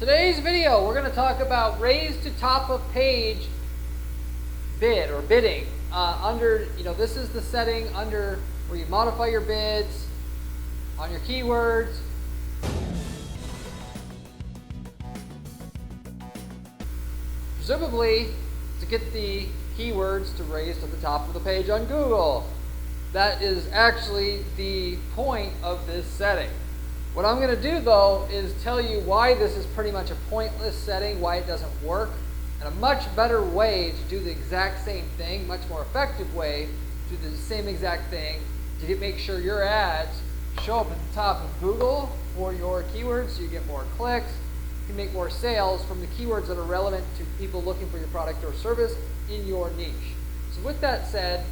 Today's video, we're going to talk about raise to top of page bid or bidding. This is the setting under where you modify your bids on your keywords. Presumably to get the keywords to raise to the top of the page on Google. That is actually the point of this setting. What I'm going to do though is tell you why this is pretty much a pointless setting, why it doesn't work, and a much better way to do the exact same thing, much more effective way to do the same exact thing to make sure your ads show up at the top of Google for your keywords so you get more clicks, you can make more sales from the keywords that are relevant to people looking for your product or service in your niche. So with that said,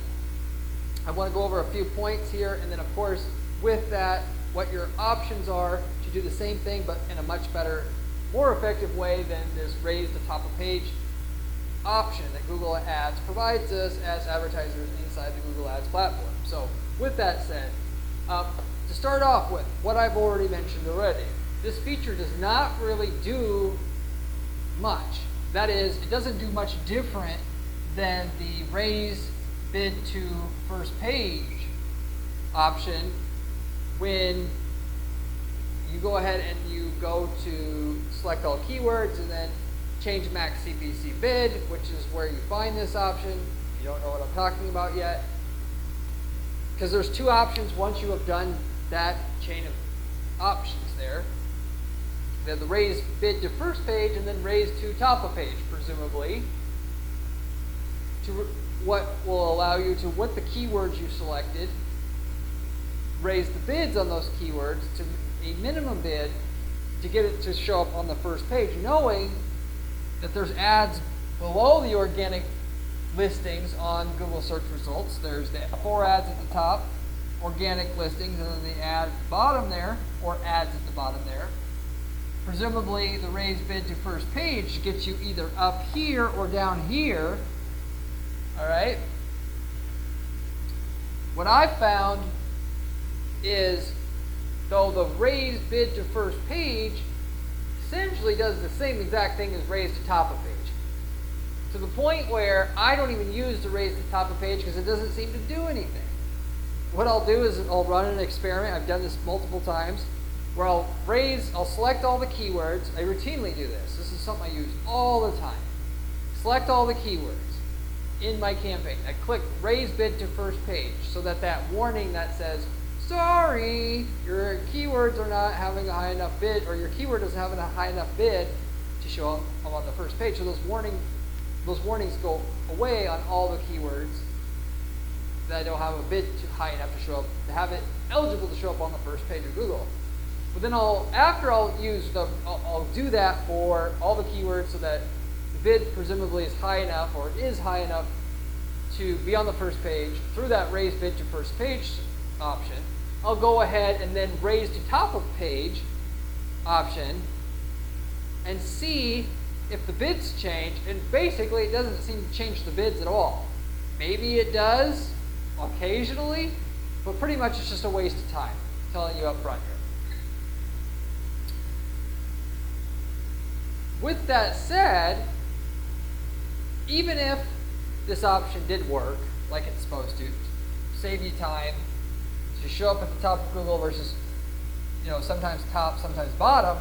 I want to go over a few points here, and then of course with that, what your options are to do the same thing but in a much better, more effective way than this raise to top of page option that Google Ads provides us as advertisers inside the Google Ads platform. So with that said, to start off with what I've already mentioned already, this feature does not really do much. That is, it doesn't do much different than the raise bid to first page option when you go ahead and you go to select all keywords and then change max CPC bid, which is where you find this option. If you don't know what I'm talking about yet, because there's two options once you have done that chain of options there. Then the raise bid to first page and then raise to top of page, presumably, to what will allow you to, with the keywords you selected, raise the bids on those keywords to a minimum bid to get it to show up on the first page, knowing that there's ads below the organic listings on Google search results. There's the 4 ads at the top, organic listings, and then the ad at the bottom there, or ads at the bottom there. Presumably the raise bid to first page gets you either up here or down here. All right. What I found is, though the raise bid to first page essentially does the same exact thing as raise to top of page, to the point where I don't even use the raise to top of page because it doesn't seem to do anything. What I'll do is I'll run an experiment. I've done this multiple times where I'll select all the keywords. I routinely do this. This is something I use all the time. Select all the keywords in my campaign. I click raise bid to first page so that warning that says, sorry, your keywords are not having a high enough bid, or your keyword doesn't have a high enough bid to show up on the first page. So those warnings go away on all the keywords that I don't have a bid high enough to show up, to have it eligible to show up on the first page of Google. But then I'll do that for all the keywords so that the bid presumably is high enough, or is high enough to be on the first page through that raise bid to first page option. I'll go ahead and then raise to top of page option and see if the bids change, and basically it doesn't seem to change the bids at all. Maybe it does occasionally, but pretty much it's just a waste of time, I'm telling you up front here. With that said, even if this option did work like it's supposed to, save you time, to show up at the top of Google versus, sometimes top, sometimes bottom,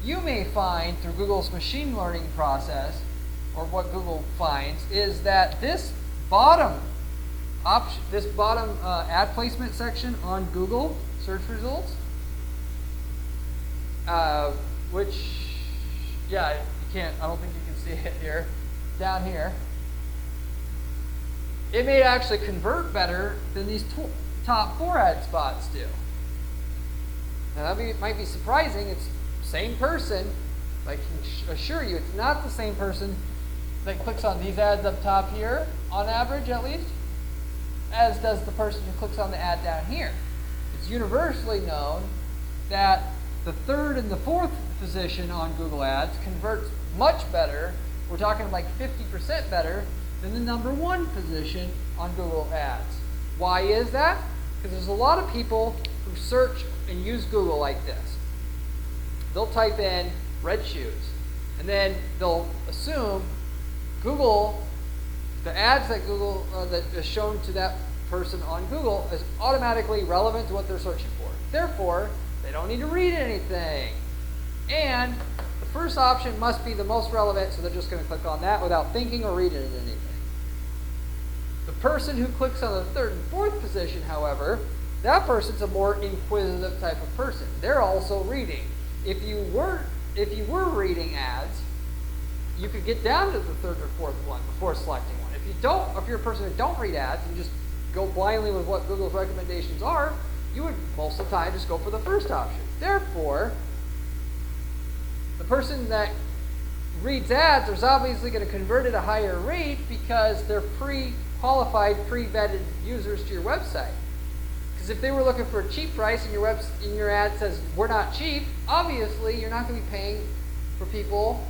you may find through Google's machine learning process, or what Google finds, is that this bottom option, ad placement section on Google search results, which, I don't think you can see it here, down here, it may actually convert better than these top 4 ad spots do. Now that might be surprising. It's the same person, but I can assure you it's not the same person that clicks on these ads up top here, on average at least, as does the person who clicks on the ad down here. It's universally known that the 3rd and the 4th position on Google Ads converts much better. We're talking like 50% better than the number 1 position on Google Ads. Why is that? Because there's a lot of people who search and use Google like this. They'll type in red shoes. And then they'll assume Google, the ads that Google, that is shown to that person on Google is automatically relevant to what they're searching for. Therefore, they don't need to read anything. And the first option must be the most relevant, so they're just going to click on that without thinking or reading anything. The person who clicks on the third and fourth position, however, that person's a more inquisitive type of person. They're also reading. If you were reading ads, you could get down to the third or fourth one before selecting one. If you don't, if you're a person who don't read ads and just go blindly with what Google's recommendations are, you would most of the time just go for the first option. Therefore, the person that reads ads is obviously going to convert at a higher rate because they're pre-qualified, pre-vetted users to your website. Because if they were looking for a cheap price and your ad says we're not cheap, obviously you're not going to be paying for people,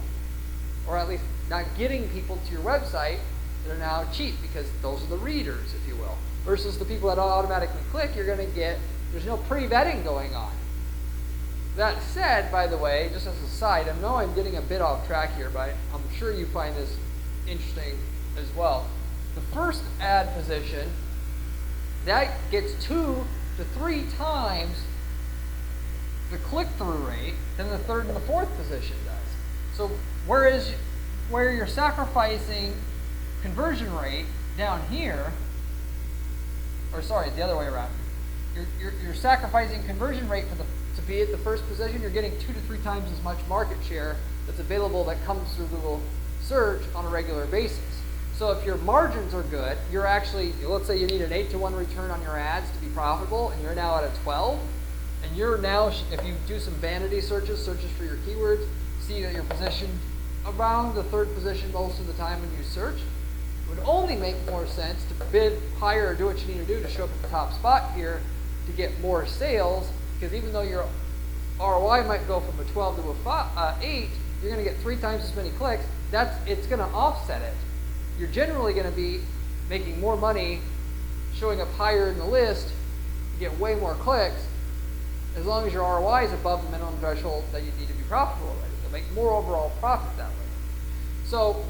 or at least not getting people to your website that are now cheap, because those are the readers, if you will. Versus the people that automatically click, you're going to get, there's no pre-vetting going on. That said, by the way, just as a side, I know I'm getting a bit off track here, but I'm sure you find this interesting as well. The first ad position, that gets 2 to 3 times the click-through rate than the third and the fourth position does. So where you're sacrificing conversion rate down here, or sorry, the other way around, you're sacrificing conversion rate to be at the first position, you're getting 2 to 3 times as much market share that's available that comes through Google search on a regular basis. So if your margins are good, you're actually, let's say you need an 8-to-1 return on your ads to be profitable, and you're now at a 12, and you're now, if you do some vanity searches for your keywords, see that you're positioned around the third position most of the time when you search, it would only make more sense to bid higher or do what you need to do to show up at the top spot here to get more sales, because even though your ROI might go from a 12 to a 8, you're going to get 3 times as many clicks. It's going to offset it. You're generally going to be making more money showing up higher in the list, you get way more clicks, as long as your ROI is above the minimum threshold that you need to be profitable already. You'll make more overall profit that way. So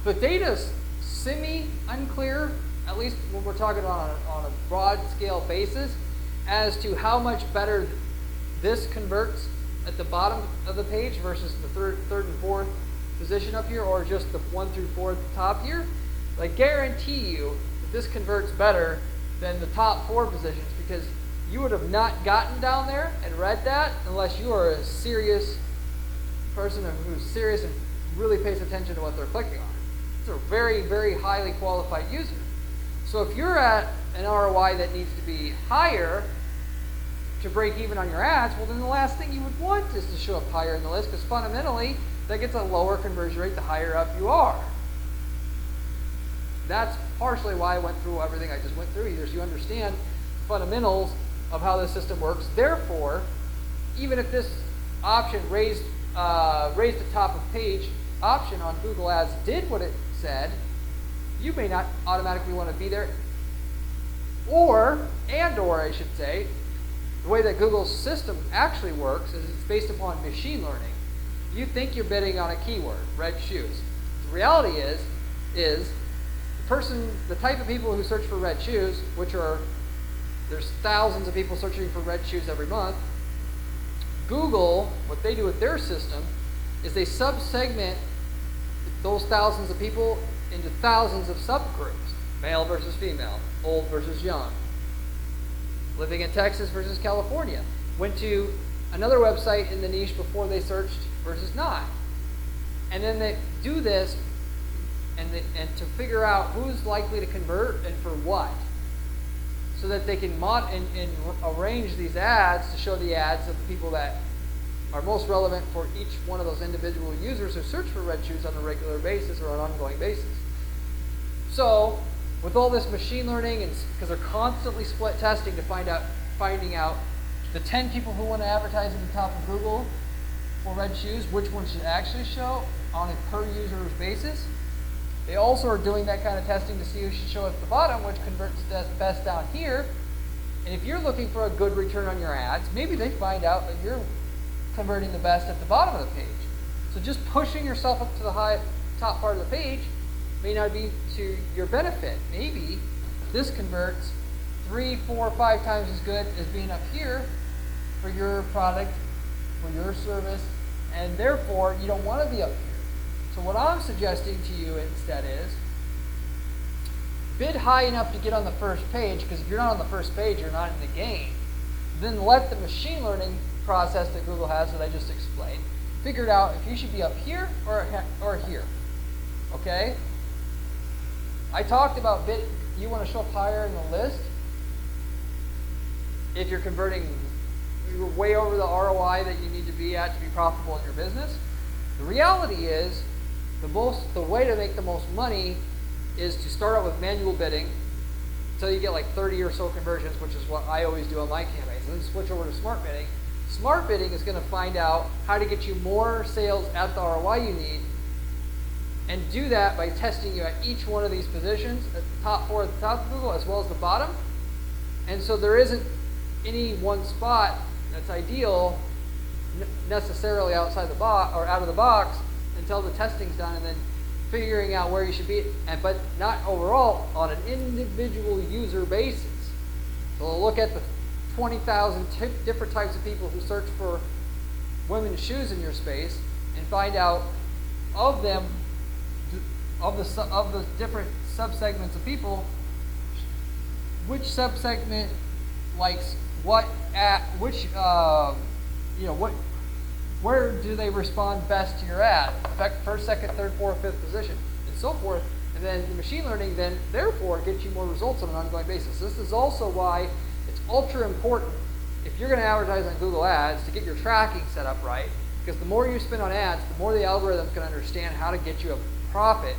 the data's semi-unclear, at least when we're talking on a broad scale basis, as to how much better this converts at the bottom of the page versus the third and fourth position up here, or just the 1 through 4 at the top here. I guarantee you that this converts better than the top 4 positions, because you would have not gotten down there and read that unless you are a serious person who's serious and really pays attention to what they're clicking on. It's a very, very highly qualified user. So if you're at an ROI that needs to be higher to break even on your ads, well, then the last thing you would want is to show up higher in the list, because fundamentally that gets a lower conversion rate the higher up you are. That's partially why I went through everything I just went through here, so you understand fundamentals of how the system works. Therefore, even if this option raised the top of page option on Google Ads did what it said, you may not automatically want to be there. Or I should say, the way that Google's system actually works is it's based upon machine learning. You think you're bidding on a keyword, red shoes. The reality is the type of people who search for red shoes, there's thousands of people searching for red shoes every month. Google, what they do with their system is they sub-segment those thousands of people into thousands of subgroups. Male versus female, old versus young, living in Texas versus California, went to another website in the niche before they searched versus not. And then they do this and to figure out who's likely to convert and for what, so that they can arrange these ads to show the ads of the people that are most relevant for each one of those individual users who search for red shoes on a regular basis or on an ongoing basis. So with all this machine learning, and because they're constantly split testing to finding out the 10 people who want to advertise at the top of Google for red shoes, which one should actually show on a per user basis. They also are doing that kind of testing to see who should show at the bottom, which converts best down here. And if you're looking for a good return on your ads, maybe they find out that you're converting the best at the bottom of the page. So just pushing yourself up to the top part of the page may not be to your benefit. Maybe this converts 3, 4, 5 times as good as being up here for your product, for your service, and therefore you don't want to be up here. So what I'm suggesting to you instead is bid high enough to get on the first page, because if you're not on the first page, you're not in the game. Then let the machine learning process that Google has that I just explained figure it out if you should be up here or here. Okay? I talked about you want to show up higher in the list if you're you're way over the ROI that you need to be at to be profitable in your business. The reality is the way to make the most money is to start out with manual bidding until you get like 30 or so conversions, which is what I always do on my campaigns, and then switch over to smart bidding. Smart bidding is going to find out how to get you more sales at the ROI you need, and do that by testing you at each one of these positions, at the top 4 at the top of Google as well as the bottom. And so there isn't any one spot that's ideal necessarily outside the box or out of the box until the testing's done, and then figuring out where you should be, but not overall on an individual user basis. So we'll look at the 20,000 different types of people who search for women's shoes in your space and find out of them, of the different subsegments of people, which subsegment likes what at which where do they respond best to your ad? First, second, third, fourth, fifth position, and so forth. And then the machine learning then therefore gets you more results on an ongoing basis. This is also why it's ultra important if you're going to advertise on Google Ads to get your tracking set up right, because the more you spend on ads, the more the algorithm's going to understand how to get you a profit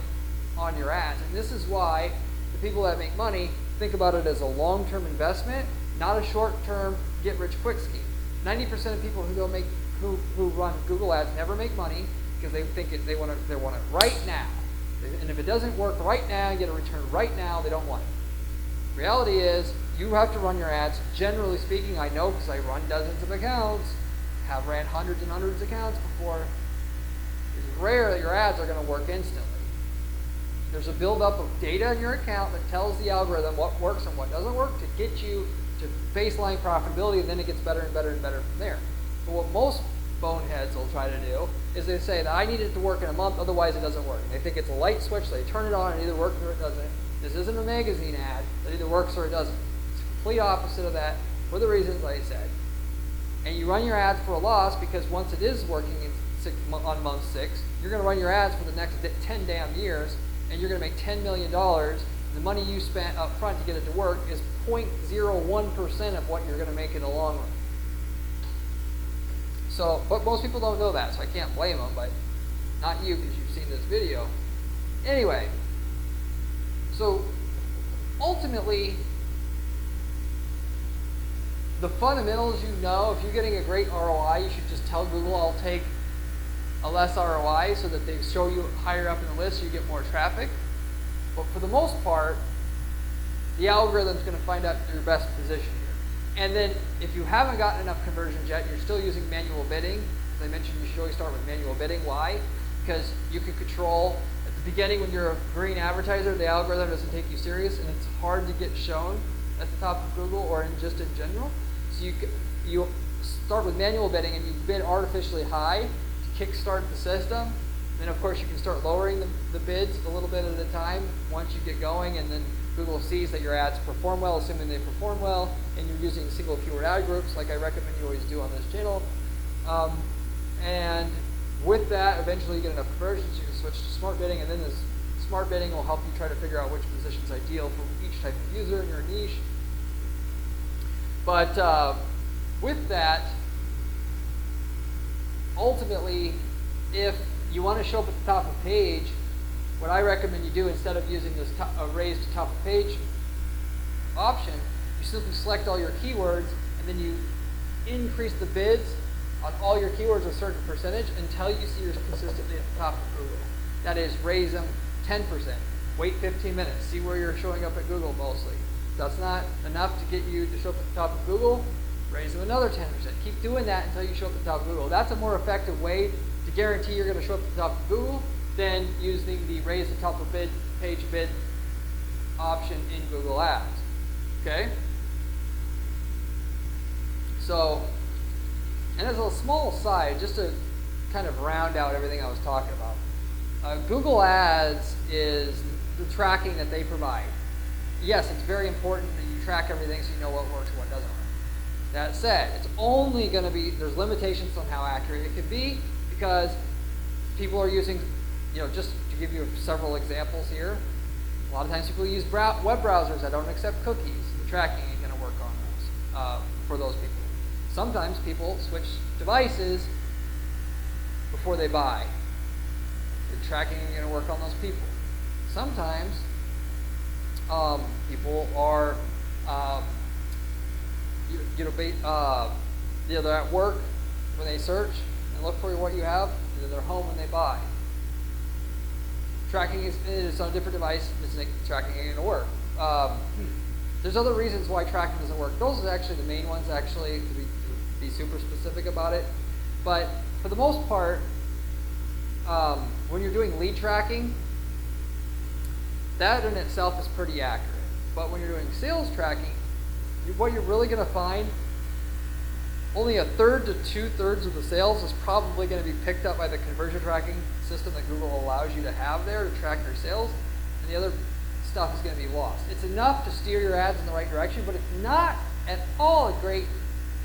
on your ads. And this is why the people that make money think about it as a long-term investment, not a short-term get-rich-quick scheme. 90% of people who run Google Ads never make money because they think they want it right now. And if it doesn't work right now, you get a return right now, they don't want it. Reality is, you have to run your ads. Generally speaking, I know because I run dozens of accounts, have ran hundreds and hundreds of accounts before. It's rare that your ads are going to work instantly. There's a buildup of data in your account that tells the algorithm what works and what doesn't work to get you to baseline profitability, and then it gets better and better and better from there. But what most boneheads will try to do is they say that I need it to work in a month, otherwise it doesn't work. And they think it's a light switch, so they turn it on and it either works or it doesn't. This isn't a magazine ad that either works or it doesn't. It's the complete opposite of that for the reasons I said. And you run your ads for a loss because once it is working on month 6, you're going to run your ads for the next 10 damn years, and you're going to make $10 million. The money you spent up front to get it to work is 0.01% of what you're going to make in the long run. So, but most people don't know that, so I can't blame them, but not you because you've seen this video. Anyway, so ultimately, the fundamentals if you're getting a great ROI, you should just tell Google, I'll take a less ROI so that they show you higher up in the list so you get more traffic. But for the most part, the algorithm's going to find out your best position here. And then if you haven't gotten enough conversions yet, you're still using manual bidding. As I mentioned, you should always start with manual bidding. Why? Because you can control, at the beginning when you're a green advertiser, the algorithm doesn't take you serious, and it's hard to get shown at the top of Google or just in general. So you start with manual bidding and you bid artificially high to kickstart the system. Then of course you can start lowering the bids a little bit at a time once you get going, and then Google sees that your ads perform well, assuming they perform well, and you're using single keyword ad groups like I recommend you always do on this channel. And with that, eventually you get enough conversions, you can switch to smart bidding, and then this smart bidding will help you try to figure out which position is ideal for each type of user in your niche. But with that, ultimately, if you want to show up at the top of the page, what I recommend you do, instead of using this raise to top of page option, you simply select all your keywords and then you increase the bids on all your keywords a certain percentage until you see you're consistently at the top of Google. That is, raise them 10%. Wait 15 minutes. See where you're showing up at Google mostly. If that's not enough to get you to show up at the top of Google, raise them another 10%. Keep doing that until you show up at the top of Google. That's a more effective way to guarantee you're going to show up at the top of Google than using the raise the top of page bid option in Google Ads. Okay? So, and as a small aside, just to kind of round out everything I was talking about, Google Ads is the tracking that they provide. Yes, it's very important that you track everything so you know what works and what doesn't work. That said, it's only going to be, there's limitations on how accurate it can be because people are using, just to give you several examples here, a lot of times people use web browsers that don't accept cookies. The tracking ain't going to work on those for those people. Sometimes people switch devices before they buy. The tracking ain't going to work on those people. Sometimes people are, they're at work when they search and look for what you have, and then they're home when they buy. Tracking is on a different device. Tracking ain't going to work. There's other reasons why tracking doesn't work. Those are actually the main ones, actually, to be super specific about it. But for the most part, when you're doing lead tracking, that in itself is pretty accurate. But when you're doing sales tracking, what you're really going to find, only 1/3 to 2/3 of the sales is probably going to be picked up by the conversion tracking system that Google allows you to have there to track your sales, and the other stuff is going to be lost. It's enough to steer your ads in the right direction, but it's not at all a great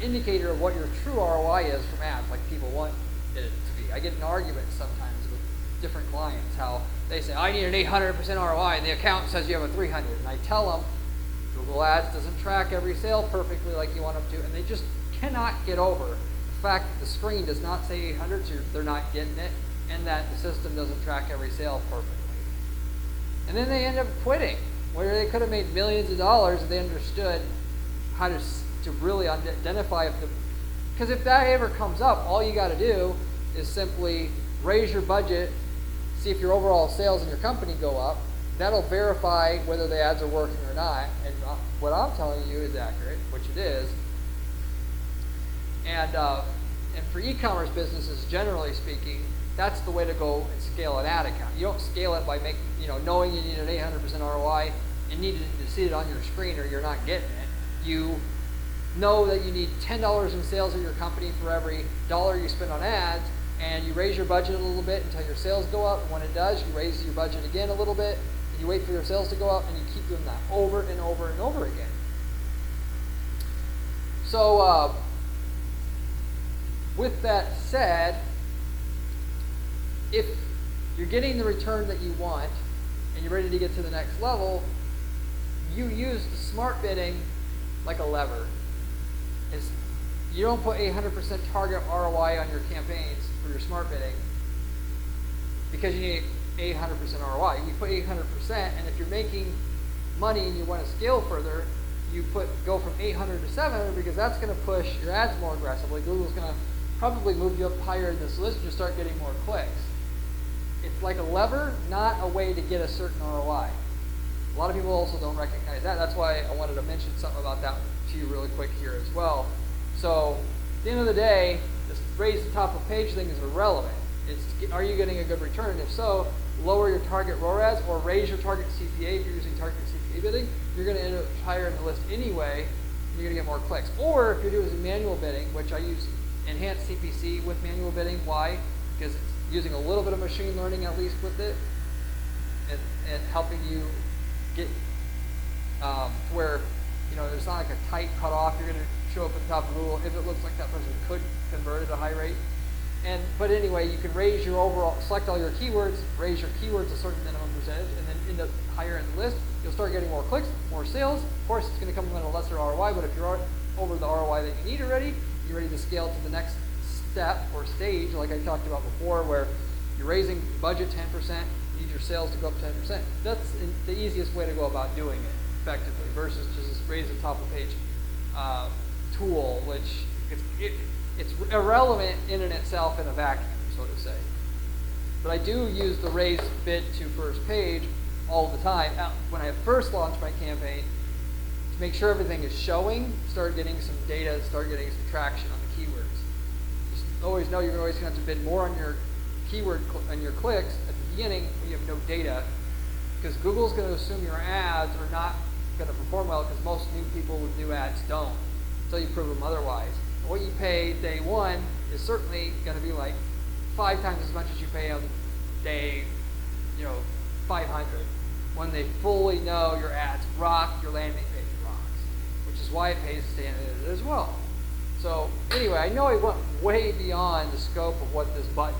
indicator of what your true ROI is from ads, like people want it to be. I get in arguments sometimes with different clients, how they say, I need an 800% ROI, and the account says you have a 300, and I tell them, Google Ads doesn't track every sale perfectly like you want them to, and they just cannot get over the fact that the screen does not say 800, so they're not getting it, and that the system doesn't track every sale perfectly. And then they end up quitting, where they could have made millions of dollars if they understood how to really identify because if that ever comes up, all you got to do is simply raise your budget, see if your overall sales in your company go up. That'll verify whether the ads are working or not, and what I'm telling you is accurate, which it is. And for e-commerce businesses, generally speaking, that's the way to go and scale an ad account. You don't scale it by knowing you need an 800% ROI and need to see it on your screen or you're not getting it. You know that you need $10 in sales in your company for every dollar you spend on ads, and you raise your budget a little bit until your sales go up. And when it does, you raise your budget again a little bit, and you wait for your sales to go up, and you keep doing that over and over and over again. So, with that said, if you're getting the return that you want and you're ready to get to the next level, you use the smart bidding like a lever. You don't put 800% target ROI on your campaigns for your smart bidding because you need 800% ROI. You put 800%, and if you're making money and you want to scale further, you go from 800 to 700 because that's going to push your ads more aggressively. Google's going to probably move you up higher in this list and you start getting more clicks. It's like a lever, not a way to get a certain ROI. A lot of people also don't recognize that. That's why I wanted to mention something about that to you really quick here as well. So at the end of the day, this raise the top of page thing is irrelevant. Are you getting a good return? If so, lower your target ROAS or raise your target CPA if you're using target CPA bidding. You're going to end up higher in the list anyway, and you're going to get more clicks. Or if you're doing manual bidding, which I use enhanced CPC with manual bidding. Why? Because it's using a little bit of machine learning at least with it, and helping you get to where there's not like a tight cutoff. You're going to show up at the top of Google if it looks like that person could convert at a high rate. But anyway, you can raise your overall, select all your keywords, raise your keywords a certain minimum percentage, and then end up higher in the list. You'll start getting more clicks, more sales. Of course, it's going to come at a lesser ROI, but if you're over the ROI that you need already, you're ready to scale to the next step or stage, like I talked about before, where you're raising budget 10%, you need your sales to go up 10%. That's the easiest way to go about doing it effectively versus just raise the top of page tool, which it's irrelevant in and itself in a vacuum, so to say. But I do use the raise bid to first page all the time. When I first launched my campaign, make sure everything is showing, start getting some data, start getting some traction on the keywords. Just always know you're always going to have to bid more on your keyword and your clicks at the beginning when you have no data, because Google's going to assume your ads are not going to perform well, because most new people with new ads don't until you prove them otherwise. What you pay day one is certainly going to be like 5 times as much as you pay on day 500, when they fully know your ads rock, your landing page rocks, which is why it pays to stay in it as well. So anyway, I know I went way beyond the scope of what this button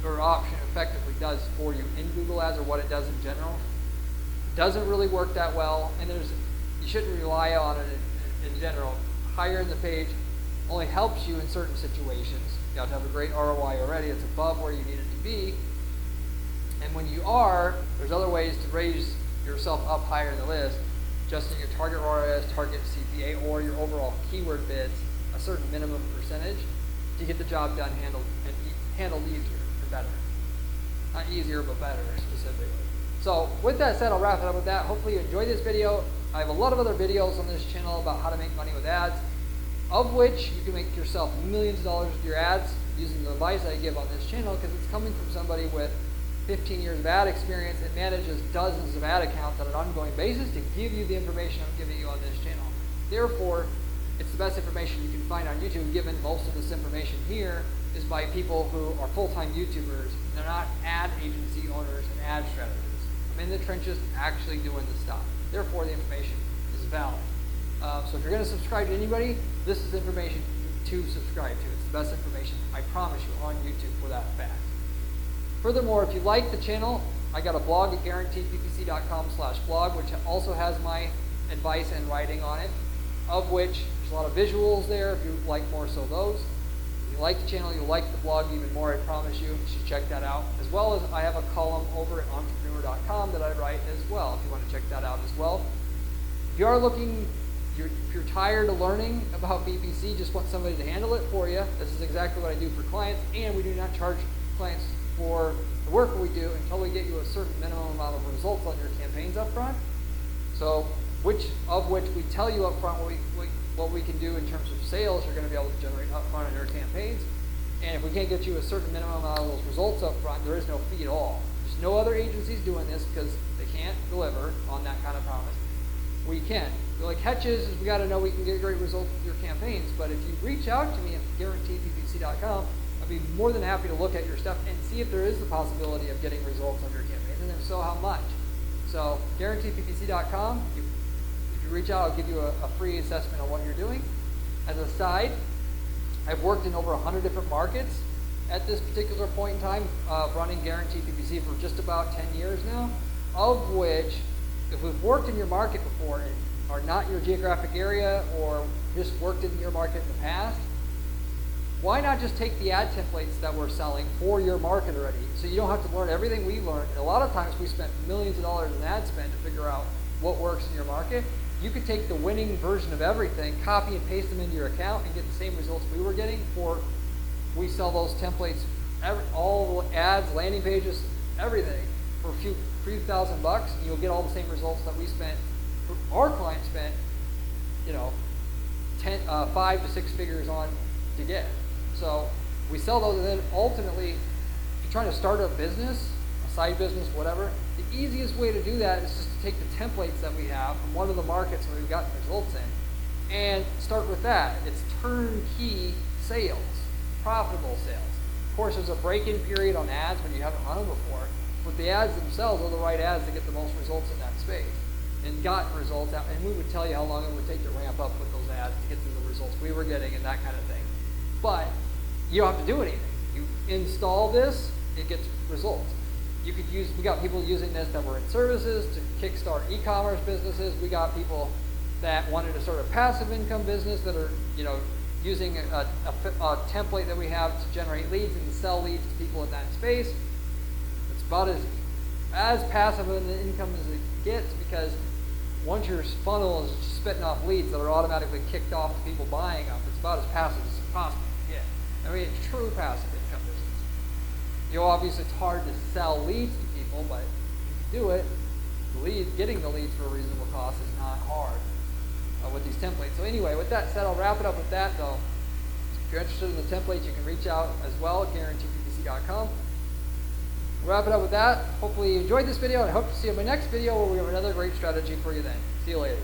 or option effectively does for you in Google Ads, or what it does in general. It doesn't really work that well, and you shouldn't rely on it in general. Higher in the page only helps you in certain situations. You have to have a great ROI already. It's above where you need it to be. And when you are, there's other ways to raise yourself up higher in the list, adjusting your target ROAS, target CPA, or your overall keyword bids a certain minimum percentage to get the job done, handled easier and better. Not easier, but better specifically. So with that said, I'll wrap it up with that. Hopefully you enjoyed this video. I have a lot of other videos on this channel about how to make money with ads, of which you can make yourself millions of dollars with your ads using the advice I give on this channel, because it's coming from somebody with 15 years of ad experience and manages dozens of ad accounts on an ongoing basis to give you the information I'm giving you on this channel. Therefore, it's the best information you can find on YouTube, given most of this information here is by people who are full-time YouTubers. They're not ad agency owners and ad strategists. I'm in the trenches actually doing the stuff. Therefore, the information is valid. So if you're going to subscribe to anybody, this is information to subscribe to. It's the best information, I promise you, on YouTube for that fact. Furthermore, if you like the channel, I got a blog at guaranteedppc.com/blog, which also has my advice and writing on it, of which there's a lot of visuals there if you like more so those. If you like the channel, you'll like the blog even more, I promise you. You should check that out. As well as I have a column over at entrepreneur.com that I write as well, if you want to check that out as well. If you are looking, if you're tired of learning about PPC, just want somebody to handle it for you, this is exactly what I do for clients, and we do not charge clients for the work we do until we get you a certain minimum amount of results on your campaigns up front. So, which we tell you up front what we can do in terms of sales you're going to be able to generate up front in your campaigns. And if we can't get you a certain minimum amount of those results up front, there is no fee at all. There's no other agencies doing this because they can't deliver on that kind of promise. We can. The only catch is we got to know we can get great results with your campaigns. But if you reach out to me at guaranteedppc.com, I'd be more than happy to look at your stuff and see if there is the possibility of getting results on your campaigns, and if so, how much. So guaranteedppc.com, if you reach out, I'll give you a free assessment on what you're doing. As a side, I've worked in over 100 different markets at this particular point in time, running Guaranteed PPC for just about 10 years now, of which, if we've worked in your market before and are not your geographic area or just worked in your market in the past, why not just take the ad templates that we're selling for your market already, so you don't have to learn everything we learned. And a lot of times we spent millions of dollars in ad spend to figure out what works in your market. You could take the winning version of everything, copy and paste them into your account, and get the same results we were getting. We sell those templates, all ads, landing pages, everything for a few $3,000 bucks, and you'll get all the same results that we spent. Our clients spent, 5 to 6 figures on to get. So we sell those, and then ultimately, if you're trying to start a business, a side business, whatever, the easiest way to do that is just to take the templates that we have from one of the markets where we've gotten results in, and start with that. It's turnkey sales, profitable sales. Of course, there's a break-in period on ads when you haven't run them before, but the ads themselves are the right ads to get the most results in that space, and gotten results out. And we would tell you how long it would take to ramp up with those ads to get to the results we were getting and that kind of thing. But you don't have to do anything. You install this, it gets results. You could use, we got people using this that were in services to kickstart e-commerce businesses. We got people that wanted to start a passive income business that are, using a template that we have to generate leads and sell leads to people in that space. It's about as passive an income as it gets, because once your funnel is spitting off leads that are automatically kicked off to people buying them, it's about as passive as possible to get. I mean, it's true passive income business. Obviously it's hard to sell leads to people, but if you do it, getting the leads for a reasonable cost is not hard. with these templates. So anyway, with that said, I'll wrap it up with that though. If you're interested in the templates, you can reach out as well at guaranteeppc.com. We'll wrap it up with that. Hopefully you enjoyed this video, and I hope to see you in my next video where we have another great strategy for you then. See you later.